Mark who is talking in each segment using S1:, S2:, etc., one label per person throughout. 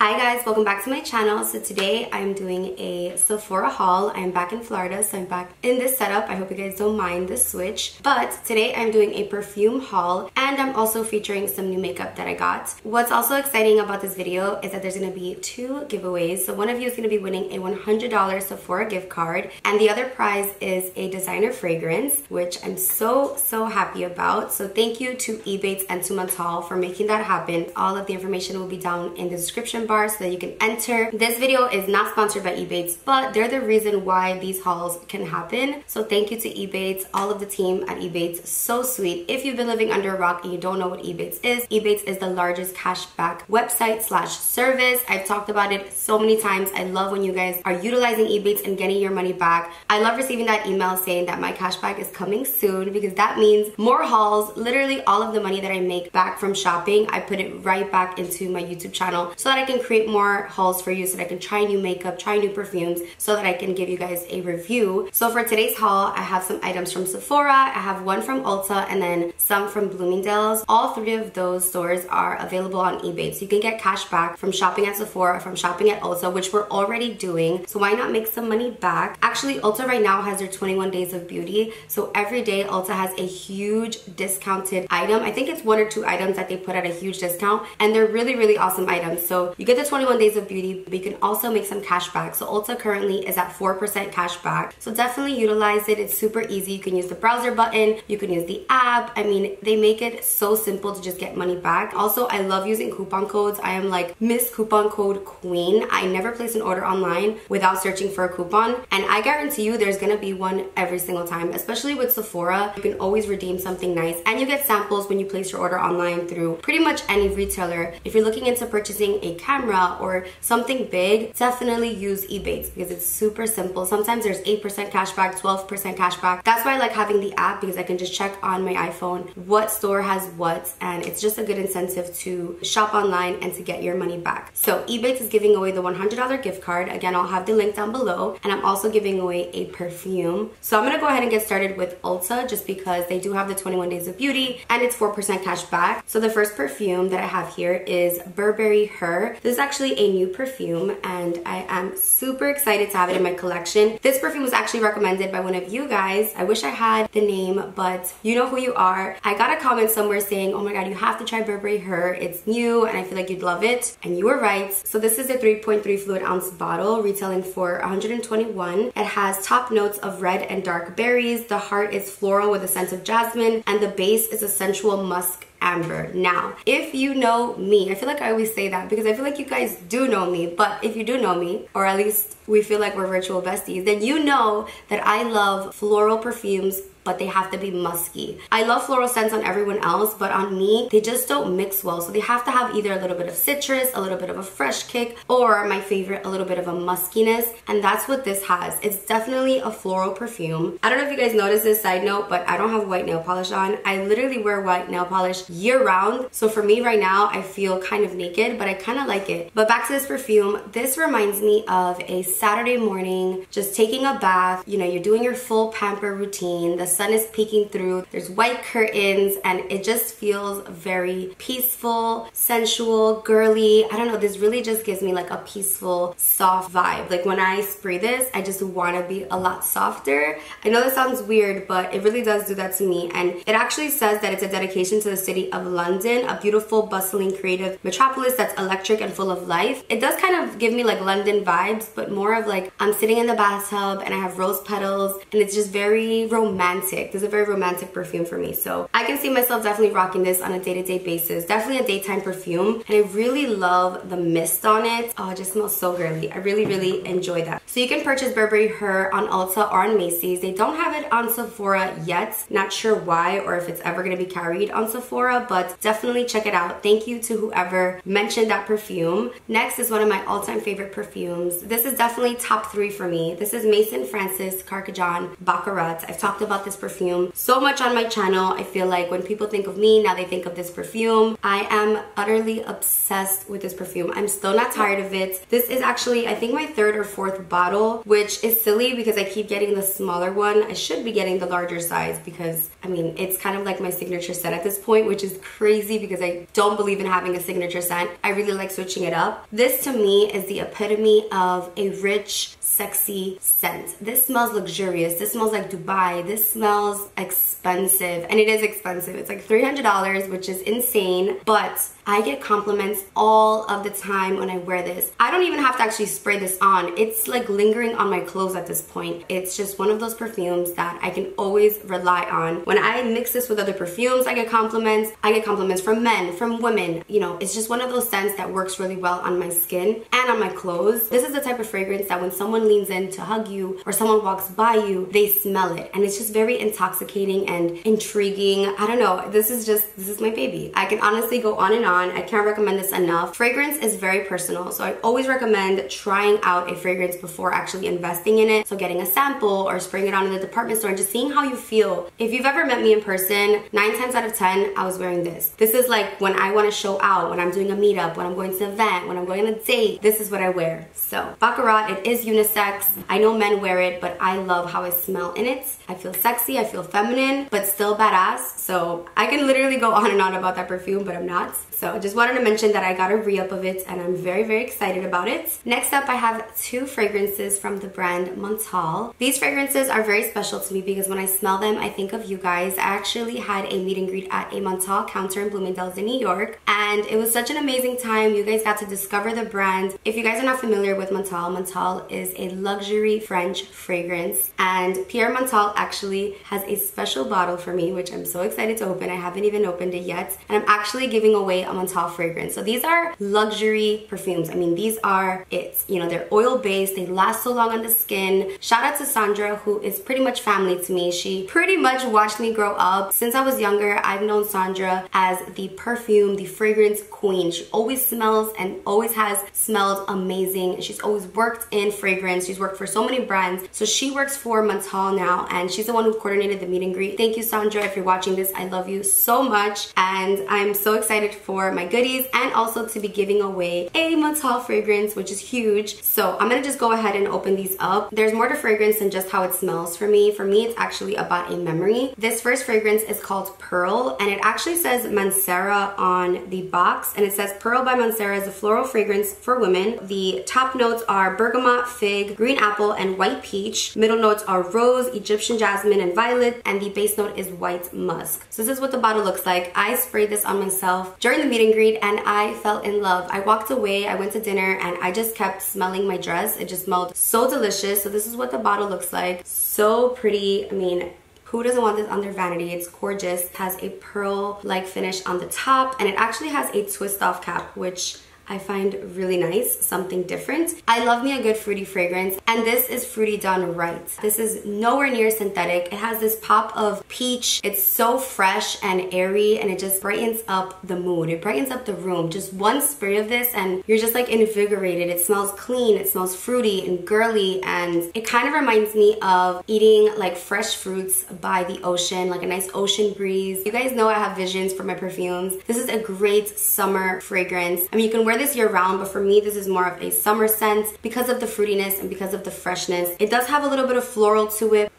S1: Hi guys, welcome back to my channel. So today I'm doing a Sephora haul. I'm back in Florida, so I'm back in this setup. I hope you guys don't mind this switch. But today I'm doing a perfume haul and I'm also featuring some new makeup that I got. What's also exciting about this video is that there's going to be two giveaways. So one of you is going to be winning a $100 Sephora gift card and the other prize is a designer fragrance, which I'm so happy about. So thank you to Ebates and to Montale for making that happen. All of the information will be down in the description bar so that you can enter. This video is not sponsored by Ebates, but they're the reason why these hauls can happen. So thank you to Ebates, all of the team at Ebates, so sweet. If you've been living under a rock and you don't know what Ebates is the largest cashback website slash service. I've talked about it so many times. I love when you guys are utilizing Ebates and getting your money back. I love receiving that email saying that my cashback is coming soon because that means more hauls. Literally all of the money that I make back from shopping, I put it right back into my YouTube channel so that I can create more hauls for you, so that I can try new makeup, try new perfumes, so that I can give you guys a review. So for today's haul, I have some items from Sephora, I have one from Ulta, and then some from Bloomingdale's. All three of those stores are available on eBay. So you can get cash back from shopping at Sephora, from shopping at Ulta, which we're already doing. So why not make some money back? Actually, Ulta right now has their 21 days of beauty. So every day Ulta has a huge discounted item. I think it's one or two items that they put at a huge discount, and they're really awesome items. So you get the 21 days of beauty, but you can also make some cash back. So Ulta currently is at 4% cash back. So definitely utilize it. It's super easy. You can use the browser button, you can use the app. I mean, they make it so simple to just get money back. Also, I love using coupon codes. I am like Miss Coupon Code Queen. I never place an order online without searching for a coupon, and I guarantee you there's gonna be one every single time, especially with Sephora. You can always redeem something nice, and you get samples when you place your order online through pretty much any retailer. If you're looking into purchasing a camera or something big, definitely use Ebates because it's super simple. Sometimes there's 8% cashback, 12% cashback. That's why I like having the app, because I can just check on my iPhone what store has what, and it's just a good incentive to shop online and to get your money back. So Ebates is giving away the $100 gift card. Again, I'll have the link down below, and I'm also giving away a perfume. So I'm gonna go ahead and get started with Ulta just because they do have the 21 days of beauty and it's 4% cash back. So the first perfume that I have here is Burberry Her. This is actually a new perfume and I am super excited to have it in my collection. This perfume was actually recommended by one of you guys. I wish I had the name, but you know who you are. I got a comment somewhere saying, oh my god, you have to try Burberry Her. It's new and I feel like you'd love it. And you were right. So this is a 3.3 fluid ounce bottle retailing for $121. It has top notes of red and dark berries. The heart is floral with a scent of jasmine and the base is a sensual musk amber. Now, if you know me, I feel like I always say that because I feel like you guys do know me, but if you do know me, or at least we feel like we're virtual besties, then you know that I love floral perfumes, but they have to be musky. I love floral scents on everyone else, but on me, they just don't mix well. So they have to have either a little bit of citrus, a little bit of a fresh kick, or my favorite, a little bit of a muskiness. And that's what this has. It's definitely a floral perfume. I don't know if you guys noticed this, side note, but I don't have white nail polish on. I literally wear white nail polish year round. So for me right now, I feel kind of naked, but I kind of like it. But back to this perfume, this reminds me of a Saturday morning, just taking a bath. You know, you're doing your full pamper routine. The sun is peeking through, there's white curtains, and it just feels very peaceful, sensual, girly. I don't know, this really just gives me like a peaceful, soft vibe. Like when I spray this, I just want to be a lot softer. I know that sounds weird, but it really does do that to me. And it actually says that it's a dedication to the city of London, a beautiful, bustling, creative metropolis that's electric and full of life. It does kind of give me like London vibes, but more of like I'm sitting in the bathtub and I have rose petals, and it's just very romantic. This is a very romantic perfume for me. So I can see myself definitely rocking this on a day-to-day basis. Definitely a daytime perfume. And I really love the mist on it. Oh, it just smells so girly. I really enjoy that. So you can purchase Burberry Her on Ulta or on Macy's. They don't have it on Sephora yet. Not sure why or if it's ever going to be carried on Sephora, but definitely check it out. Thank you to whoever mentioned that perfume. Next is one of my all-time favorite perfumes. This is definitely top 3 for me. This is Maison Francis Kurkdjian Baccarat. I've talked about this this perfume so much on my channel. I feel like when people think of me, now they think of this perfume. I am utterly obsessed with this perfume. I'm still not tired of it. This is actually, I think, my third or fourth bottle, which is silly because I keep getting the smaller one. I should be getting the larger size because, I mean, it's kind of like my signature scent at this point, which is crazy because I don't believe in having a signature scent. I really like switching it up. This to me is the epitome of a rich, sexy scent. This smells luxurious. This smells like Dubai. This smells expensive, and it is expensive. It's like $300, which is insane, but I get compliments all of the time when I wear this. I don't even have to actually spray this on. It's like lingering on my clothes at this point. It's just one of those perfumes that I can always rely on. When I mix this with other perfumes, I get compliments. I get compliments from men, from women. You know, it's just one of those scents that works really well on my skin and on my clothes. This is the type of fragrance that when someone leans in to hug you or someone walks by you, they smell it. And it's just very intoxicating and intriguing. I don't know. This is my baby. I can honestly go on and on. I can't recommend this enough. Fragrance is very personal, so I always recommend trying out a fragrance before actually investing in it. So getting a sample or spraying it on in the department store and just seeing how you feel. If you've ever met me in person, 9 times out of 10, I was wearing this. This is like when I want to show out, when I'm doing a meetup, when I'm going to an event, when I'm going on a date. This is what I wear. So Baccarat, it is unisex. I know men wear it, but I love how I smell in it. I feel sexy, I feel feminine, but still badass. So I can literally go on and on about that perfume, but I'm not. So I just wanted to mention that I got a re-up of it and I'm very, very excited about it. Next up, I have 2 fragrances from the brand Montale. These fragrances are very special to me because when I smell them, I think of you guys. I actually had a meet and greet at a Montale counter in Bloomingdale's in New York, and it was such an amazing time. You guys got to discover the brand. If you guys are not familiar with Montale, Montale is a luxury French fragrance, and Pierre Montale actually has a special bottle for me, which I'm so excited to open. I haven't even opened it yet, and I'm actually giving away a Montale fragrance. So these are luxury perfumes. I mean, these are it. You know, they're oil-based. They last so long on the skin. Shout out to Sandra, who is pretty much family to me. She pretty much watched me grow up. Since I was younger, I've known Sandra as the perfume, the fragrance queen. She always smells and always has smelled amazing. She's always worked in fragrance. She's worked for so many brands. So she works for Montale now, and she's the one who coordinated the meet and greet. Thank you, Sandra. If you're watching this, I love you so much, and I'm so excited for my goodies and also to be giving away a Montale fragrance, which is huge. So I'm gonna just go ahead and open these up. There's more to fragrance than just how it smells for me. For me, it's actually about a memory. This first fragrance is called Pearl, and it actually says Mansera on the box, and it says Pearl by Mansera is a floral fragrance for women. The top notes are bergamot, fig, green apple, and white peach. Middle notes are rose, Egyptian jasmine, and violet, and the base note is white musk. So this is what the bottle looks like. I sprayed this on myself during the meet and greet, and I fell in love. I walked away, I went to dinner, and I just kept smelling my dress. It just smelled so delicious. So this is what the bottle looks like. So pretty. I mean, who doesn't want this on their vanity? It's gorgeous. It has a pearl-like finish on the top, and it actually has a twist-off cap, which I find really nice, something different. I love me a good fruity fragrance, and this is fruity done right. This is nowhere near synthetic. It has this pop of peach. It's so fresh and airy, and it just brightens up the mood. It brightens up the room. Just one spray of this and you're just like invigorated. It smells clean, it smells fruity and girly, and it kind of reminds me of eating like fresh fruits by the ocean, like a nice ocean breeze. You guys know I have visions for my perfumes. This is a great summer fragrance. I mean, you can wear this year round, but for me, this is more of a summer scent because of the fruitiness and because of the freshness. It does have a little bit of floral to it.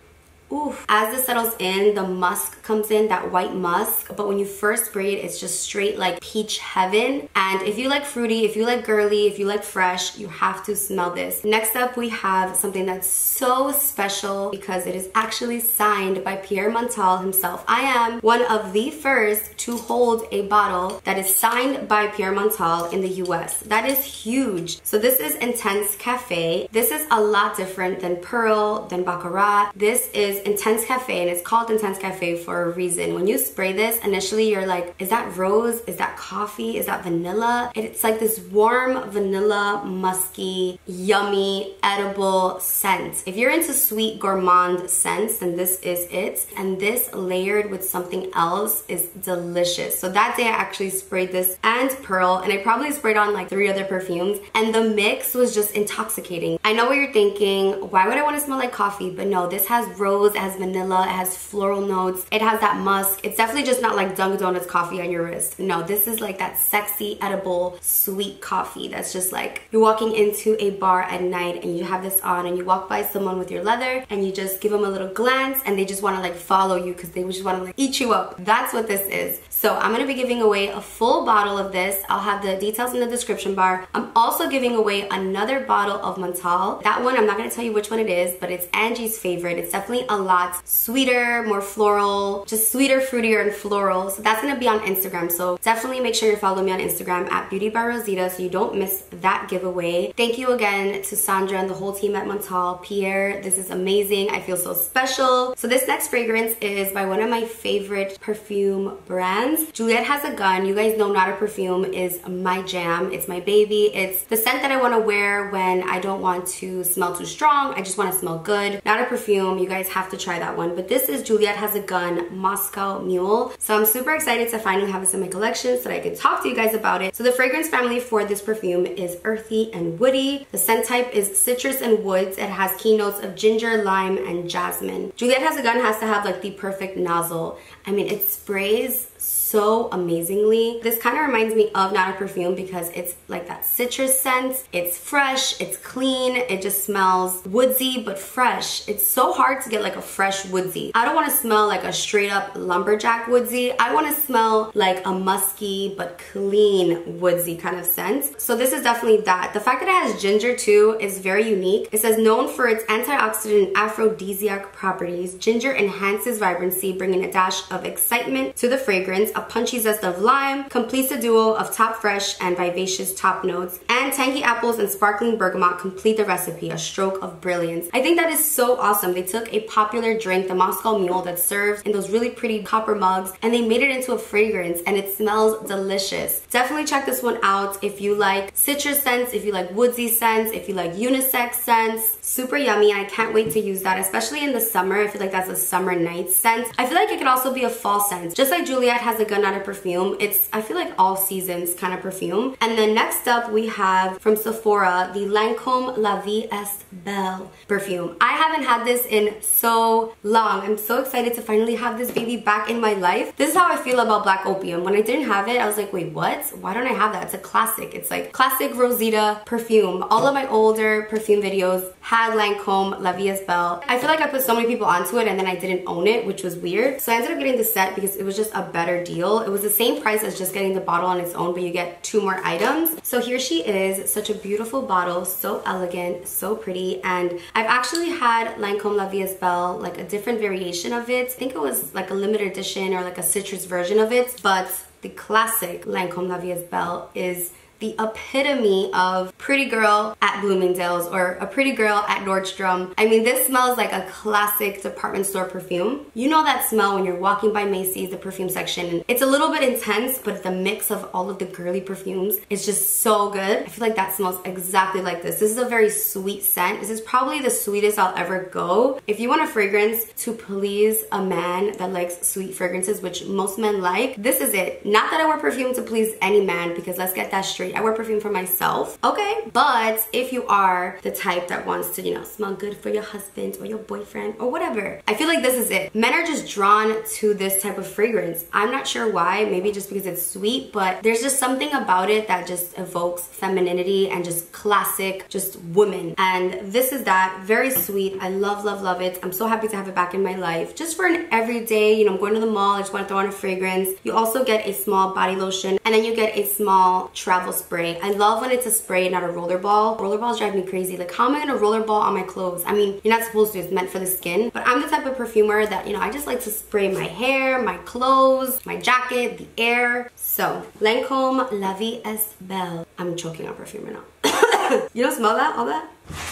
S1: Ooh. As this settles in, the musk comes in, that white musk, but when you first spray it, it's just straight like peach heaven. And if you like fruity, if you like girly, if you like fresh, you have to smell this. Next up, we have something that's so special because it is actually signed by Pierre Montale himself. I am one of the first to hold a bottle that is signed by Pierre Montale in the US. That is huge. So this is Intense Cafe. This is a lot different than Pearl, than Baccarat. This is Intense Cafe, and it's called Intense Cafe for a reason. When you spray this, initially you're like, is that rose? Is that coffee? Is that vanilla? It's like this warm vanilla, musky, yummy, edible scent. If you're into sweet gourmand scents, then this is it. And this layered with something else is delicious. So that day I actually sprayed this and Pearl, and I probably sprayed on like 3 other perfumes, and the mix was just intoxicating. I know what you're thinking, why would I want to smell like coffee? But no, this has rose, rose, it has vanilla, it has floral notes, it has that musk. It's definitely just not like Dunkin' Donuts coffee on your wrist. No, this is like that sexy, edible, sweet coffee that's just like you're walking into a bar at night and you have this on and you walk by someone with your leather and you just give them a little glance and they just want to like follow you because they just want to like eat you up. That's what this is. So I'm going to be giving away a full bottle of this. I'll have the details in the description bar. I'm also giving away another bottle of Montale. That one, I'm not going to tell you which one it is, but it's Angie's favorite. It's definitely a lot sweeter, more floral, just sweeter, fruitier, and floral. So that's going to be on Instagram. So definitely make sure you follow me on Instagram at Beauty by Rosita so you don't miss that giveaway. Thank you again to Sandra and the whole team at Montale. Pierre, this is amazing. I feel so special. So this next fragrance is by one of my favorite perfume brands. Juliette Has A Gun. You guys know Not a Perfume is my jam. It's my baby. It's the scent that I want to wear when I don't want to smell too strong. I just want to smell good. Not a Perfume. You guys have to try that one. But this is Juliette Has A Gun Moscow Mule. So I'm super excited to finally have this in my collection so that I can talk to you guys about it. So the fragrance family for this perfume is earthy and woody. The scent type is citrus and woods. It has keynotes of ginger, lime, and jasmine. Juliette Has A Gun has to have like the perfect nozzle. I mean, it sprays so amazingly. This kind of reminds me of Not a Perfume because it's like that citrus scent. It's fresh, it's clean, it just smells woodsy but fresh. It's so hard to get like a fresh woodsy. I don't want to smell like a straight up lumberjack woodsy. I want to smell like a musky but clean woodsy kind of scent. So this is definitely that. The fact that it has ginger too is very unique. It says known for its antioxidant and aphrodisiac properties, ginger enhances vibrancy, bringing a dash of excitement to the fragrance. A punchy zest of lime completes a duo of top fresh and vivacious top notes, and tangy apples and sparkling bergamot complete the recipe, a stroke of brilliance. I think that is so awesome. They took a popular drink, the Moscow Mule, that's served in those really pretty copper mugs, and they made it into a fragrance, and it smells delicious. Definitely check this one out if you like citrus scents, if you like woodsy scents, if you like unisex scents. Super yummy. I can't wait to use that, especially in the summer. I feel like that's a summer night scent. I feel like it could also be a fall scent. Just like Juliette Has A Gun, Not a Perfume, it's, I feel like, all seasons kind of perfume. And then next up we have from Sephora the Lancome La Vie Est Belle perfume. I haven't had this in so long. I'm so excited to finally have this baby back in my life. This is how I feel about Black Opium. When I didn't have it, I was like, wait, what? Why don't I have that? It's a classic. It's like classic Rosita perfume. All of my older perfume videos had Lancome La Vie Est Belle. I feel like I put so many people onto it and then I didn't own it, which was weird. So I ended up getting the set because it was just a better deal. It was the same price as just getting the bottle on its own, but you get 2 more items. So here she is, such a beautiful bottle, so elegant, so pretty. And I've actually had Lancome La Vie Est Belle, like a different variation of it. I think it was like a limited edition or like a citrus version of it, but the classic Lancome La Vie Est Belle is the epitome of pretty girl at Bloomingdale's or a pretty girl at Nordstrom. I mean, this smells like a classic department store perfume. You know that smell when you're walking by Macy's, the perfume section. It's a little bit intense, but the mix of all of the girly perfumes is just so good. I feel like that smells exactly like this. This is a very sweet scent. This is probably the sweetest I'll ever go. If you want a fragrance to please a man that likes sweet fragrances, which most men like, this is it. Not that I wear perfume to please any man, because let's get that straight. I wear perfume for myself, okay? But if you are the type that wants to, you know, smell good for your husband or your boyfriend or whatever, I feel like this is it. Men are just drawn to this type of fragrance. I'm not sure why, maybe just because it's sweet, but there's just something about it that just evokes femininity and just classic, just woman. And this is that, very sweet. I love, love, love it. I'm so happy to have it back in my life. Just for an everyday, you know, I'm going to the mall, I just want to throw on a fragrance. You also get a small body lotion, and then you get a small travel spray. I love when it's a spray, not a roller ball. Roller balls drive me crazy. Like, how am I gonna roller ball on my clothes? I mean, you're not supposed to, it's meant for the skin. But I'm the type of perfumer that, you know, I just like to spray my hair, my clothes, my jacket, the air. So, Lancome La Vie Est Belle. I'm choking on perfume right now. You don't smell that? All that?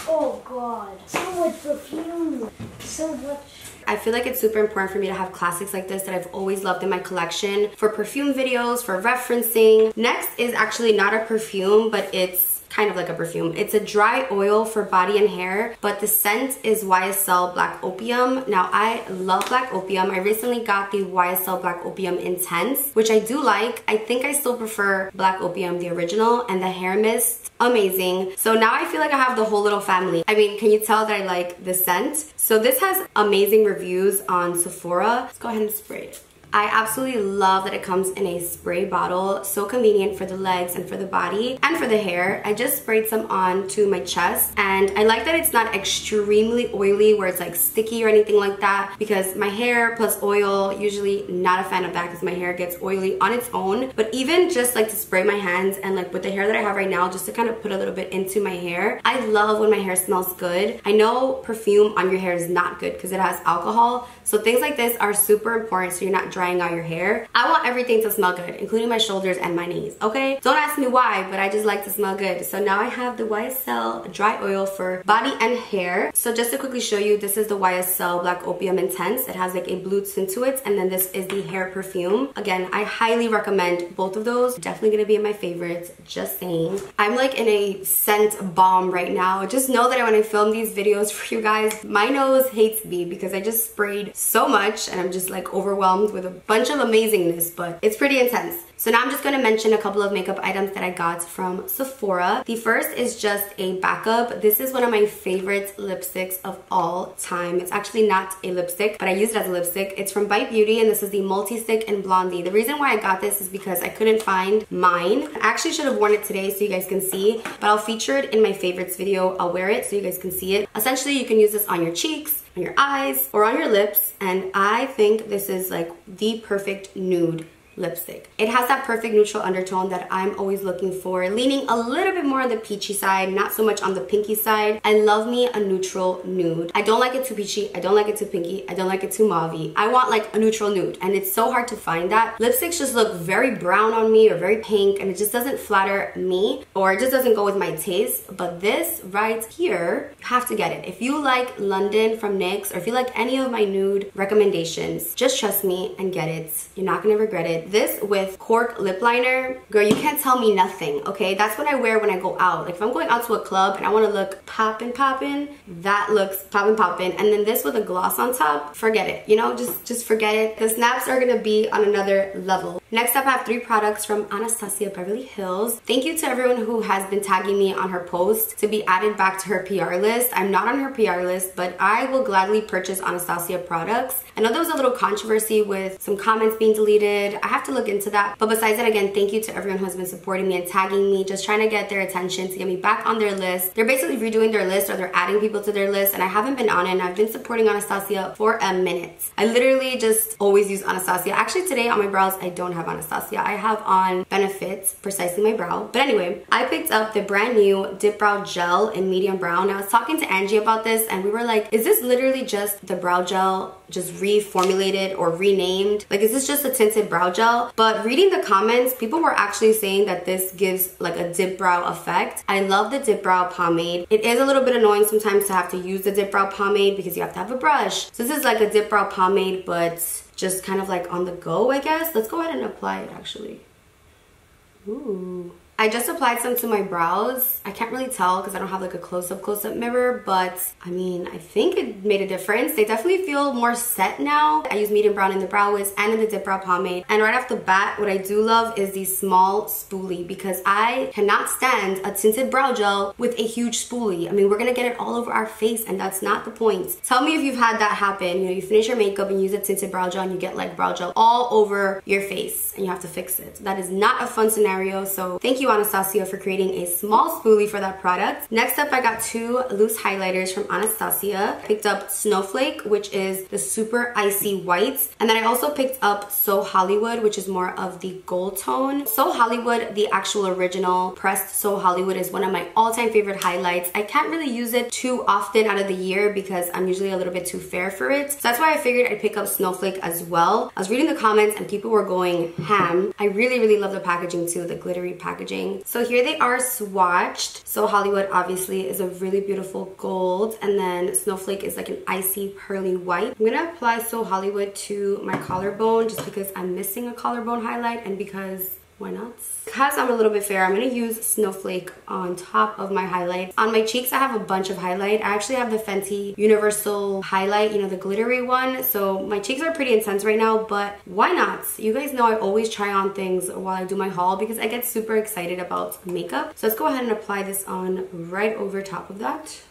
S2: Oh god. So much perfume. So much.
S1: I feel like it's super important for me to have classics like this that I've always loved in my collection for perfume videos, for referencing. Next is actually not a perfume, but it's kind of like a perfume. It's a dry oil for body and hair, but the scent is YSL Black Opium. Now, I love Black Opium. I recently got the YSL Black Opium Intense, which I do like. I think I still prefer Black Opium, the original, and the hair mist, amazing. So now I feel like I have the whole little family. I mean, can you tell that I like the scent? So this has amazing reviews on Sephora. Let's go ahead and spray it. I absolutely love that it comes in a spray bottle. So convenient for the legs and for the body and for the hair. I just sprayed some on to my chest, and I like that it's not extremely oily where it's like sticky or anything like that, because my hair plus oil, usually not a fan of that because my hair gets oily on its own. But even just like to spray my hands and like with the hair that I have right now, just to kind of put a little bit into my hair. I love when my hair smells good. I know perfume on your hair is not good because it has alcohol. So things like this are super important so you're not drying out your hair. I want everything to smell good, including my shoulders and my knees, okay? Don't ask me why, but I just like to smell good. So now I have the YSL dry oil for body and hair. So just to quickly show you, this is the YSL Black Opium Intense. It has like a blue tint to it, and then this is the hair perfume. Again, I highly recommend both of those. Definitely gonna be in my favorites, just saying. I'm like in a scent bomb right now. Just know that when I film these videos for you guys, my nose hates me because I just sprayed so much and I'm just like overwhelmed with a bunch of amazingness, but it's pretty intense. So now I'm just going to mention a couple of makeup items that I got from Sephora. The first is just a backup. This is one of my favorite lipsticks of all time. It's actually not a lipstick, but I use it as a lipstick. It's from Bite Beauty, and this is the Multi-Stick in Blondie. The reason why I got this is because I couldn't find mine. I actually should have worn it today so you guys can see, but I'll feature it in my favorites video. I'll wear it so you guys can see it. Essentially, you can use this on your cheeks, on your eyes, or on your lips, and I think this is like the perfect nude lipstick. It has that perfect neutral undertone that I'm always looking for, leaning a little bit more on the peachy side, not so much on the pinky side. I love me a neutral nude. I don't like it too peachy, I don't like it too pinky, I don't like it too mauvey. I want like a neutral nude, and it's so hard to find that. Lipsticks just look very brown on me or very pink, and it just doesn't flatter me, or it just doesn't go with my taste. But this right here, you have to get it. If you like London from NYX, or if you like any of my nude recommendations, just trust me and get it. You're not gonna regret it. This with cork lip liner, girl, you can't tell me nothing, okay? That's what I wear when I go out. Like if I'm going out to a club and I want to look poppin', that looks poppin'. And then this with a gloss on top, forget it, you know, just forget it. The snaps are gonna be on another level. Next up, I have 3 products from Anastasia Beverly Hills. Thank you to everyone who has been tagging me on her post to be added back to her PR list. I'm not on her PR list, but I will gladly purchase Anastasia products. I know there was a little controversy with some comments being deleted. I have to look into that. But besides that, again, thank you to everyone who has been supporting me and tagging me, just trying to get their attention, to get me back on their list. They're basically redoing their list, or they're adding people to their list, and I haven't been on it, and I've been supporting Anastasia for a minute. I literally just always use Anastasia. Actually, today on my brows, I don't have Anastasia. I have on Benefit, Precisely My Brow. But anyway, I picked up the brand new Dip Brow Gel in medium brown. I was talking to Angie about this, and we were like, is this literally just the brow gel just reformulated or renamed? Like, is this just a tinted brow gel? But reading the comments, people were actually saying that this gives like a dip brow effect. I love the dip brow pomade. It is a little bit annoying sometimes to have to use the dip brow pomade because you have to have a brush. So this is like a dip brow pomade, but just kind of like on the go, I guess. Let's go ahead and apply it actually. Ooh. I just applied some to my brows. I can't really tell because I don't have like a close-up mirror, but I mean, I think it made a difference. They definitely feel more set now. I use medium brown in the brow wiz and in the dip brow pomade. And right off the bat, what I do love is the small spoolie, because I cannot stand a tinted brow gel with a huge spoolie. I mean, we're gonna get it all over our face, and that's not the point. Tell me if you've had that happen. You know, you finish your makeup and use a tinted brow gel and you get like brow gel all over your face and you have to fix it. That is not a fun scenario. So thank you, Anastasia, for creating a small spoolie for that product. Next up, I got 2 loose highlighters from Anastasia. I picked up Snowflake, which is the super icy white, and then I also picked up So Hollywood, which is more of the gold tone. So Hollywood, the actual original pressed So Hollywood, is one of my all-time favorite highlights. I can't really use it too often out of the year because I'm usually a little bit too fair for it. So that's why I figured I'd pick up Snowflake as well. I was reading the comments and people were going ham. I really love the packaging too, the glittery packaging. So here they are swatched. So Hollywood obviously is a really beautiful gold, and then Snowflake is like an icy pearly white. I'm gonna apply So Hollywood to my collarbone just because I'm missing a collarbone highlight and because Why not? Because I'm a little bit fair, I'm going to use Snowflake on top of my highlight. On my cheeks, I have a bunch of highlight. I actually have the Fenty Universal Highlight, you know, the glittery one. So my cheeks are pretty intense right now, but why not? You guys know I always try on things while I do my haul because I get super excited about makeup. So let's go ahead and apply this on right over top of that.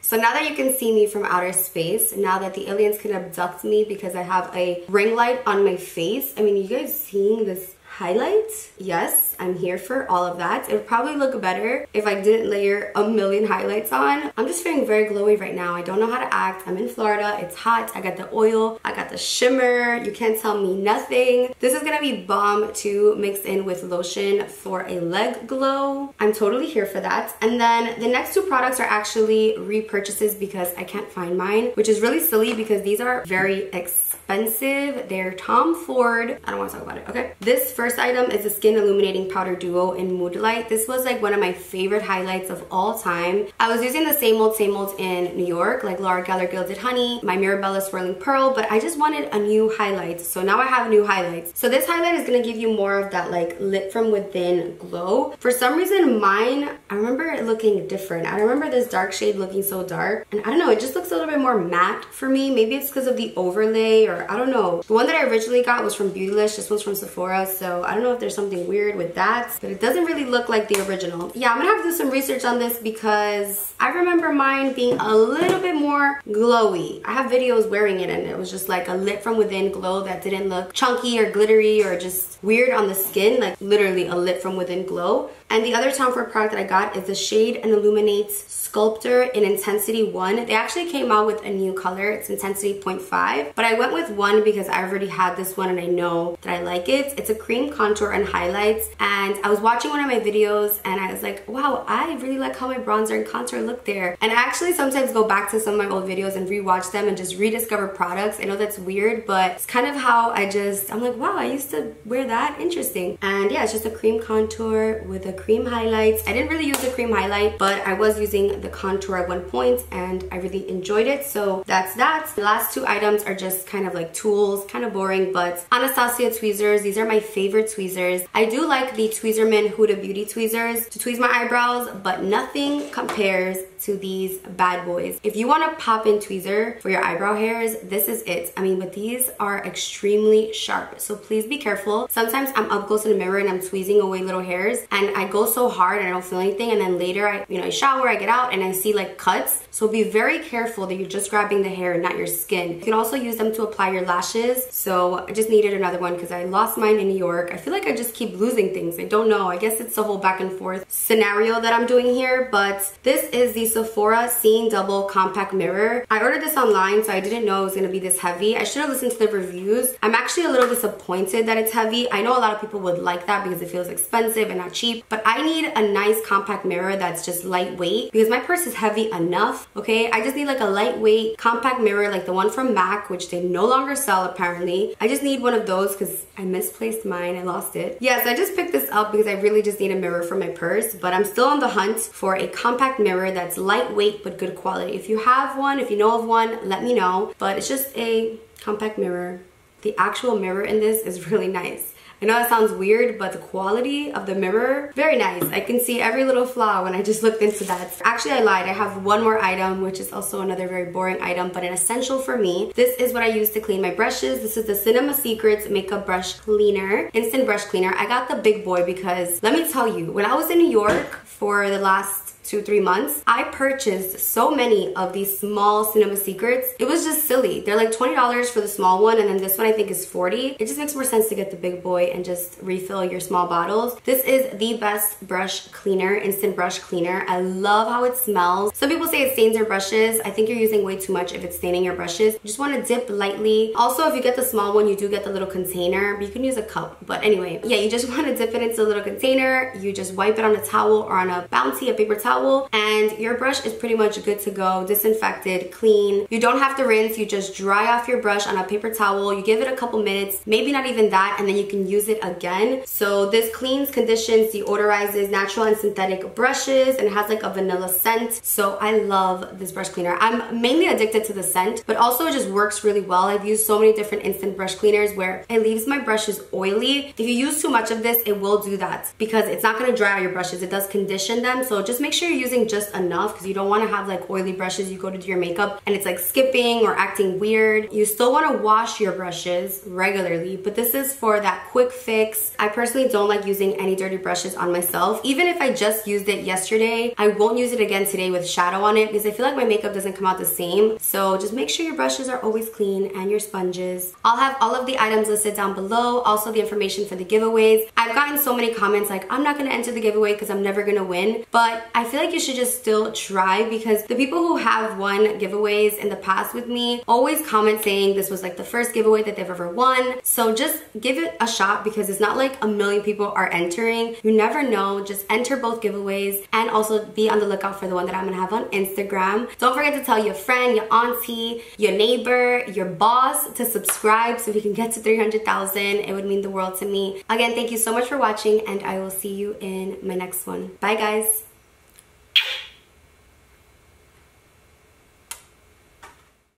S1: So now that you can see me from outer space, now that the aliens can abduct me because I have a ring light on my face, I mean, you guys seeing this highlight? Yes, I'm here for all of that. It would probably look better if I didn't layer a million highlights on. I'm just feeling very glowy right now. I don't know how to act. I'm in Florida. It's hot. I got the oil. I got the shimmer. You can't tell me nothing. This is gonna be bomb to mix in with lotion for a leg glow. I'm totally here for that. And then the next two products are actually repurchases because I can't find mine, which is really silly because these are very expensive. They're Tom Ford. I don't want to talk about it, okay? This first item is the Skin Illuminating Powder Duo in Moodlight. This was like one of my favorite highlights of all time. I was using the same old in New York, like Laura Geller Gilded Honey, my Mirabella Swirling Pearl, but I just wanted a new highlight. So now I have new highlights. So this highlight is gonna give you more of that like lit from within glow. For some reason mine, I remember it looking different. I remember this dark shade looking so dark, and I don't know, it just looks a little bit more matte for me. Maybe it's because of the overlay, or I don't know. The one that I originally got was from Beautylish. This one's from Sephora, so I don't know if there's something weird with that, but it doesn't really look like the original. Yeah, I'm gonna have to do some research on this because I remember mine being a little bit more glowy. I have videos wearing it and it was just like a lit from within glow that didn't look chunky or glittery or just weird on the skin, like literally a lit from within glow. And the other Tom Ford product that I got is the Shade and Illuminate Sculptor in Intensity 1. They actually came out with a new color. It's Intensity 0.5, but I went with 1 because I already had this one and I know that I like it. It's a cream contour and highlights, and I was watching one of my videos and I was like, wow, I really like how my bronzer and contour look there. And I actually sometimes go back to some of my old videos and rewatch them and just rediscover products. I know that's weird, but it's kind of how I'm like, wow, I used to wear that, interesting. And yeah, it's just a cream contour with a cream highlights. I didn't really use the cream highlight, but I was using the contour at one point and I really enjoyed it. So that's that. The last two items are just kind of like tools, kind of boring, but Anastasia tweezers. These are my favorite tweezers. I do like the Tweezerman Huda Beauty tweezers to tweeze my eyebrows, but nothing compares to these bad boys. If you want to pop in tweezer for your eyebrow hairs, this is it. I mean, but these are extremely sharp, so please be careful. Sometimes I'm up close in the mirror and I'm tweezing away little hairs and I go so hard and I don't feel anything, and then later I shower, I get out and I see like cuts. So be very careful that you're just grabbing the hair and not your skin. You can also use them to apply your lashes. So I just needed another one because I lost mine in New York. I feel like I just keep losing things. I don't know. I guess it's the whole back and forth scenario that I'm doing here, but this is the Sephora Seeing Double Compact Mirror. I ordered this online, so I didn't know it was going to be this heavy. I should have listened to the reviews. I'm actually a little disappointed that it's heavy. I know a lot of people would like that because it feels expensive and not cheap, but I need a nice compact mirror that's just lightweight because my purse is heavy enough, okay? I just need like a lightweight compact mirror like the one from MAC, which they no longer sell apparently. I just need one of those because I misplaced mine. I lost it. Yes, I just picked this up because I really just need a mirror for my purse, but I'm still on the hunt for a compact mirror that's lightweight but good quality. If you have one, if you know of one, let me know. But it's just a compact mirror. The actual mirror in this is really nice. I know that sounds weird, but the quality of the mirror, very nice. I can see every little flaw when I just looked into that. Actually, I lied. I have one more item, which is also another very boring item, but an essential for me. This is what I use to clean my brushes. This is the Cinema Secrets Makeup Brush Cleaner, Instant Brush Cleaner. I got the big boy because, let me tell you, when I was in New York for the last 2-3 months, I purchased so many of these small Cinema Secrets. It was just silly. They're like $20 for the small one, and then this one I think is $40. It just makes more sense to get the big boy and just refill your small bottles. This is the best brush cleaner, instant brush cleaner. I love how it smells. Some people say it stains your brushes. I think you're using way too much if it's staining your brushes. You just want to dip lightly. Also, if you get the small one, you do get the little container, but you can use a cup. But anyway, yeah, you just want to dip it into a little container. You just wipe it on a towel or on a bouncy, a paper towel, towel, and your brush is pretty much good to go, disinfected, clean. You don't have to rinse, you just dry off your brush on a paper towel, you give it a couple minutes, maybe not even that, and then you can use it again. So this cleans, conditions, deodorizes natural and synthetic brushes, and it has like a vanilla scent. So I love this brush cleaner. I'm mainly addicted to the scent, but also it just works really well. I've used so many different instant brush cleaners where it leaves my brushes oily. If you use too much of this, it will do that because it's not going to dry out your brushes. It does condition them. So just make sure you're using just enough because you don't want to have like oily brushes. You go to do your makeup and it's like skipping or acting weird. You still want to wash your brushes regularly, but this is for that quick fix. I personally don't like using any dirty brushes on myself. Even if I just used it yesterday, I won't use it again today with shadow on it because I feel like my makeup doesn't come out the same. So just make sure your brushes are always clean and your sponges. I'll have all of the items listed down below, also the information for the giveaways. I've gotten so many comments like, I'm not going to enter the giveaway because I'm never going to win, but I feel like you should just still try because the people who have won giveaways in the past with me always comment saying this was like the first giveaway that they've ever won. So just give it a shot because it's not like a million people are entering. You never know. Just enter both giveaways and also be on the lookout for the one that I'm gonna have on Instagram. Don't forget to tell your friend, your auntie, your neighbor, your boss to subscribe so we can get to 300,000. It would mean the world to me. Again, thank you so much for watching and I will see you in my next one. Bye guys.